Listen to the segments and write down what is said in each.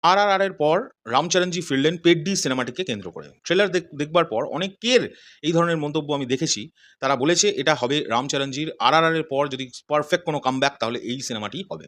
RRR এর পর রামচরণজি ফিরলেন পেড্ডি সিনেমাটিকে কেন্দ্র করে। ট্রেলার দেখবার পর অনেকের এই ধরনের মন্তব্য আমি দেখেছি। তারা বলেছে এটা হবে রামচরণজির RRR এর পর যদি পারফেক্ট কোনো কামব্যাক তাহলে এই সিনেমাটিই হবে।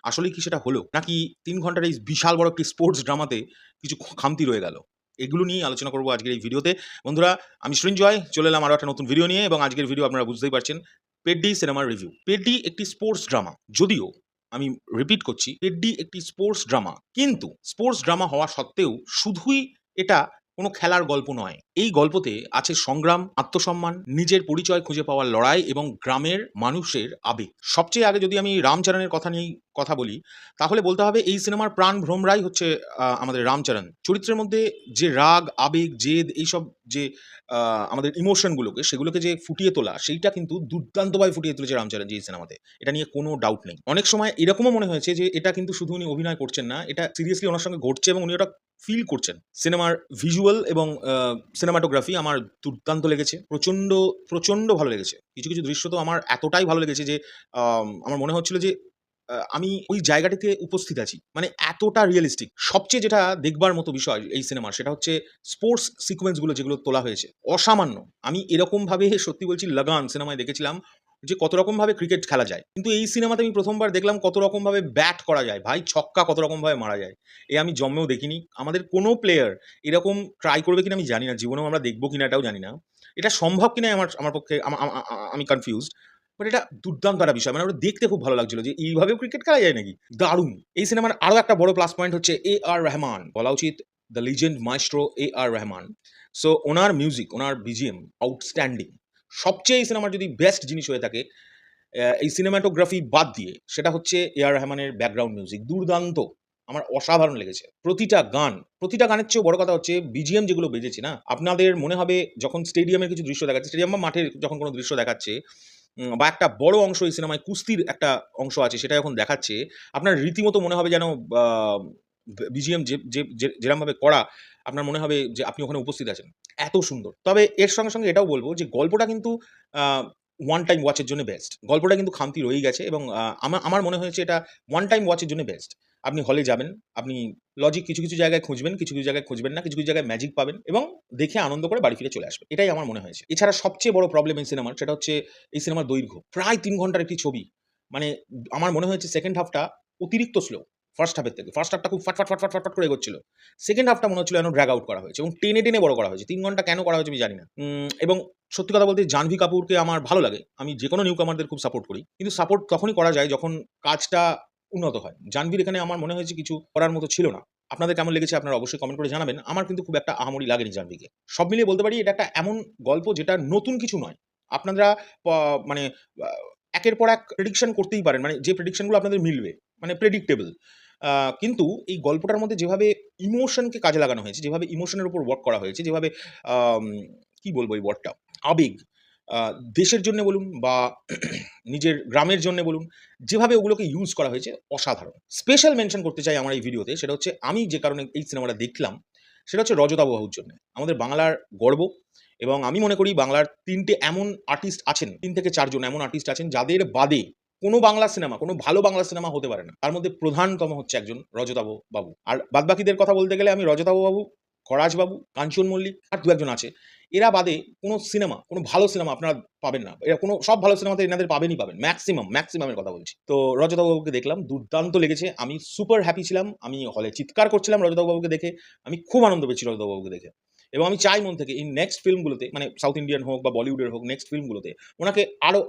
আসলেই কি সেটা হলো? নাকি ৩ ঘন্টার এই বিশাল বড় একটি স্পোর্টস ড্রামাতে কিছু খামতি রয়ে গেল? এগুলো নিয়েই আলোচনা করব আজকের এই ভিডিওতে। বন্ধুরা, আমি সৃঞ্জয় চলে এলাম আরও একটা নতুন ভিডিও নিয়ে এবং আজকের ভিডিও আপনারা বুঝতেই পারছেন, পেড্ডি সিনেমার রিভিউ। পেড্ডি একটি স্পোর্টস ড্রামা। যদিও আমি রিপিট করছি, পেড্ডি একটি স্পোর্টস ড্রামা। কিন্তু স্পোর্টস ড্রামা হওয়া সত্ত্বেও শুধুই এটা কোনো খেলার গল্প নয়। এই গল্পতে আছে সংগ্রাম, আত্মসম্মান, নিজের পরিচয় খুঁজে পাওয়ার লড়াই এবং গ্রামের মানুষের আবেগ। সবচেয়ে আগে যদি আমি রামচরণের কথা নিয়েই কথা বলি, তাহলে বলতে হবে এই সিনেমার প্রাণ ভ্রমরাই হচ্ছে আমাদের রামচরণ। চরিত্রের মধ্যে যে রাগ, আবেগ, জেদ এইসব যে আমাদের ইমোশনগুলোকে সেগুলোকে যে ফুটিয়ে তোলা, সেইটা কিন্তু দুর্দান্তভাবে ফুটিয়ে তুলেছে রামচরণজি এই সিনেমাতে। এটা নিয়ে কোনো ডাউট নেই। অনেক সময় এরকমও মনে হয়েছে যে এটা কিন্তু শুধু উনি অভিনয় করছেন না, এটা সিরিয়াসলি ওনার সঙ্গে ঘটছে এবং উনি ওটা ফিল করছেন। সিনেমার ভিজুয়াল এবং সিনেমাটোগ্রাফি আমার দুর্দান্ত লেগেছে। প্রচণ্ড ভালো লেগেছে। কিছু কিছু দৃশ্য তো আমার এতটাই ভালো লেগেছে যে আমার মনে হচ্ছিল যে আমি ওই জায়গাটিতে উপস্থিত আছি। মানে এতটা রিয়ালিস্টিক। সবচেয়ে যেটা দেখবার মতো বিষয় এই সিনেমার সেটা হচ্ছে স্পোর্টস সিকোয়েন্স গুলো যেগুলো তোলা হয়েছে। অসামান্য। আমি এরকমভাবে সত্যি বলছি লাগান সিনেমায় দেখেছিলাম যে কত রকমভাবে ক্রিকেট খেলা যায়। কিন্তু এই সিনেমাতে আমি ১ম বার দেখলাম কত রকমভাবে ব্যাট করা যায়। ভাই ছক্কা কত রকমভাবে মারা যায়। এ আমি জন্মেও দেখিনি। আমাদের কোনো প্লেয়ার এরকম ট্রাই করবে কিনা আমি জানি না। জীবনেও আমরা দেখব কিনা এটাও জানি না। এটা সম্ভব কিনা আমার আমার পক্ষে আমি কনফিউজড। বাট এটা দুর্দান্ত একটা বিষয়। মানে ওটা দেখতে খুব ভালো লাগছিল যে এইভাবেও ক্রিকেট খেলা যায় নাকি? দারুণ! এই সিনেমার আরো একটা বড় প্লাস পয়েন্ট হচ্ছে A.R. রহমান। বলা উচিত the legend maestro A.R. Rahman. So owner music, owner BGM outstanding. সবচেয়ে এই সিনেমার যদি বেস্ট জিনিস হয়ে থাকে এই সিনেমাটোগ্রাফি বাদ দিয়ে সেটা হচ্ছে A.R. রহমানের ব্যাকগ্রাউন্ড মিউজিক। দুর্দান্ত! আমার অসাধারণ লেগেছে। প্রতিটা গানের চেয়েও বড় কথা হচ্ছে BGM যেগুলো বেজেছে না, আপনাদের মনে হবে যখন স্টেডিয়ামের কিছু দৃশ্য দেখাচ্ছে, স্টেডিয়াম বা মাঠের যখন কোনো দৃশ্য দেখাচ্ছে বা একটা বড় অংশ এই সিনেমায় কুস্তির একটা অংশ আছে সেটা যখন দেখাচ্ছে, আপনার রীতিমতো মনে হবে যেন আ BGM যেরমভাবে করা, আপনার মনে হবে যে আপনি ওখানে উপস্থিত আছেন। এত সুন্দর। তবে এর সঙ্গে এটাও বলব যে গল্পটা কিন্তু আ ওয়ান টাইম ওয়াচ এর জন্য বেস্ট। গল্পটা কিন্তু খামতি রয়েই গেছে এবং আমার মনে হয়েছে এটা ওয়ান টাইম ওয়াচ এর জন্য বেস্ট। আপনি হলে যাবেন, আপনি লজিক কিছু জায়গায় খুঁজবেন, কিছু জায়গায় খুঁজবেন না, কিছু জায়গায় ম্যাজিক পাবেন এবং দেখে আনন্দ করে বাড়ি ফিরে চলে আসবেন। এটাই আমার মনে হয়েছে। এছাড়া সবচেয়ে বড় প্রবলেম এই সিনেমার সেটা হচ্ছে এই সিনেমার দৈর্ঘ্য। প্রায় ৩ ঘন্টার একটি ছবি। মানে আমার মনে হয়েছে সেকেন্ড হাফটা অতিরিক্ত স্লো ফার্স্ট হাফের থেকে। ফার্স্ট হাফটা খুব ফট করে এগোচ্ছিল। সেকেন্ড হাফটা মনে হচ্ছিল যেন ড্রাগ আউট করা হয়েছে এবং টেনে বড় করা হয়েছে। ৩ ঘন্টা কেন করা হয়েছে আমি জানি না। এবং সত্যি কথা বলতে জাহ্নবী কাপুরকে আমার ভালো লাগে। আমি যেকোনো নিউ কামারদের খুব সাপোর্ট করি। কিন্তু সাপোর্ট তখনই করা যায় যখন কাজটা উন্নত হয়। জাহ্নবীর এখানে আমার মনে হয়েছে কিছু করার মতো ছিল না। আপনাদের কেমন লেগেছে আপনারা অবশ্যই কমেন্ট করে জানাবেন। আমার কিন্তু খুব একটা আহামরি লাগেনি জাহ্নবীকে। সব মিলিয়ে বলতে পারি এটা একটা এমন গল্প যেটা নতুন কিছু নয়। আপনারা প মানে আ একের পর এক প্রেডিকশন করতেই পারেন। মানে যে প্রেডিকশন গুলো আপনাদের মিলবে। মানে প্রেডিক্টেবল। আ কিন্তু এই গল্পটার মধ্যে যেভাবে ইমোশনকে কাজে লাগানো হয়েছে, যেভাবে ইমোশনের উপর ওয়ার্ক করা হয়েছে, যেভাবে আম কি বলবো এই ওয়ার্ডটা? আবেগ। আ দেশের জন্যে বলুন বা নিজের গ্রামের জন্যে বলুন, যেভাবে ওগুলোকে ইউজ করা হয়েছে অসাধারণ। স্পেশাল মেনশন করতে চাই আমার এই ভিডিওতে সেটা হচ্ছে আমি যে কারণে এই সিনেমাটা দেখলাম সেটা হচ্ছে রজতাভ বাহুর জন্যে। আমাদের বাংলার গর্ব এবং আমি মনে করি বাংলার ৩ টে এমন আর্টিস্ট আছেন, ৩ থেকে ৪ জন এমন আর্টিস্ট আছেন যাদের বাদে কোনো বাংলা সিনেমা, কোনো ভালো বাংলা সিনেমা হতে পারে না। তার মধ্যে প্রধানতম হচ্ছে একজন রজতাভ বাবু। আর বাদবাকিদের কথা বলতে গেলে আমি রজতাভ বাবু, খরাজ বাবু, কাঞ্চন মল্লিক আর ২-১ জন আছে। এরা বাদে কোনো সিনেমা, কোনো ভালো সিনেমা আপনারা পাবেন না। এরা কোনো সব ভালো সিনেমাতে এনাদের পাবেনই পাবেন। ম্যাক্সিমামের কথা বলছি। তো রজতাভ বাবুকে দেখলাম, দুর্দান্ত লেগেছে। আমি সুপার হ্যাপি ছিলাম। আমি হলে চিৎকার করছিলাম রজতাভ বাবুকে দেখে। আমি খুব আনন্দ পেয়েছি রজতাভ বাবুকে দেখে। এবং আমি চাই মন থেকে এই নেক্সট ফিল্মগুলোতে মানে সাউথ ইন্ডিয়ান হোক বা বলিউডের হোক নেক্সট ফিল্মগুলোতে উনাকে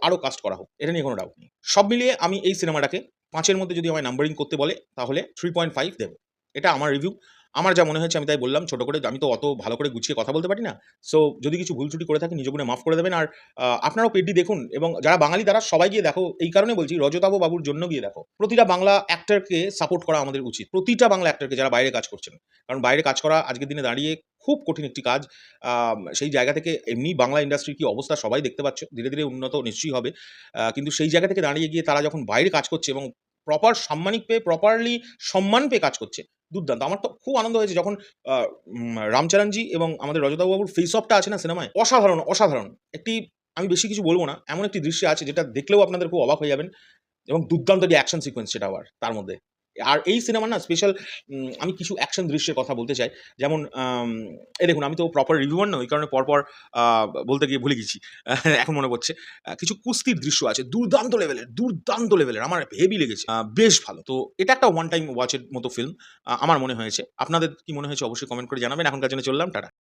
আরো কাস্ট করা হোক। এটা নিয়ে কোনো ডাউট নেই। সব মিলিয়ে আমি এই সিনেমাটাকে ৫ এর মধ্যে যদি আমায় নাম্বারিং করতে বলে তাহলে 3.5 দেব। এটা আমার রিভিউ। আমার যা মনে হয়েছে আমি তাই বললাম ছোট করে। আমি তো অত ভালো করে গুছিয়ে কথা বলতে পারি না। সো যদি কিছু ভুল ত্রুটি করে থাকি নিজ গুণে মাফ করে দেবেন। আর আপনারাও পেডডি দেখুন এবং যারা বাঙালি তারা সবাই গিয়ে দেখো। এই কারণে বলছি রজতাভ বাবুর জন্য গিয়ে দেখো। প্রতিটা বাংলা অ্যাক্টরকে সাপোর্ট করা আমাদের উচিত। প্রতিটা বাংলা অ্যাক্টরকে যারা বাইরে কাজ করছেন। কারণ বাইরে কাজ করা আজকের দিনে দাঁড়িয়ে খুব কঠিন একটি কাজ। সেই জায়গা থেকে এমনি বাংলা ইন্ডাস্ট্রির কি অবস্থা সবাই দেখতে পাচ্ছ। ধীরে উন্নত নিশ্চয়ই হবে। কিন্তু সেই জায়গা থেকে দাঁড়িয়ে গিয়ে তারা যখন বাইরে কাজ করছে এবং প্রপার সাম্মানিক পেয়ে প্রপারলি সম্মান পেয়ে কাজ করছে। দুর্দান্ত! আমার তো খুব আনন্দ হয়েছে যখন আ রামচরণজি এবং আমাদের রজতাভ বাবুর ফেস অফটা আছে না সিনেমায়, অসাধারণ! একটি আমি বেশি কিছু বলব না। এমন একটি দৃশ্য আছে যেটা দেখলেও আপনাদের খুব অবাক হয়ে যাবেন এবং দুর্দান্ত একটি অ্যাকশন সিকোয়েন্স সেটা আবার তার মধ্যে। আর এই সিনেমার না স্পেশাল আমি কিছু অ্যাকশন দৃশ্যের কথা বলতে চাই। যেমন এই দেখুন আমি তো প্রপার রিভিউয়ার নই, ওই কারণে পরপর বলতে গিয়ে ভুলে গেছি। এখন মনে পড়ছে। কিছু কুস্তির দৃশ্য আছে দুর্দান্ত লেভেলের, দুর্দান্ত লেভেলের। আমার হেভি লেগেছে। বেশ ভালো। তো এটা একটা ওয়ান টাইম ওয়াচ এর মতো ফিল্ম আমার মনে হয়েছে। আপনাদের কি মনে হয়েছে অবশ্যই কমেন্ট করে জানাবেন। এখনকার জন্য চললাম। টাটা।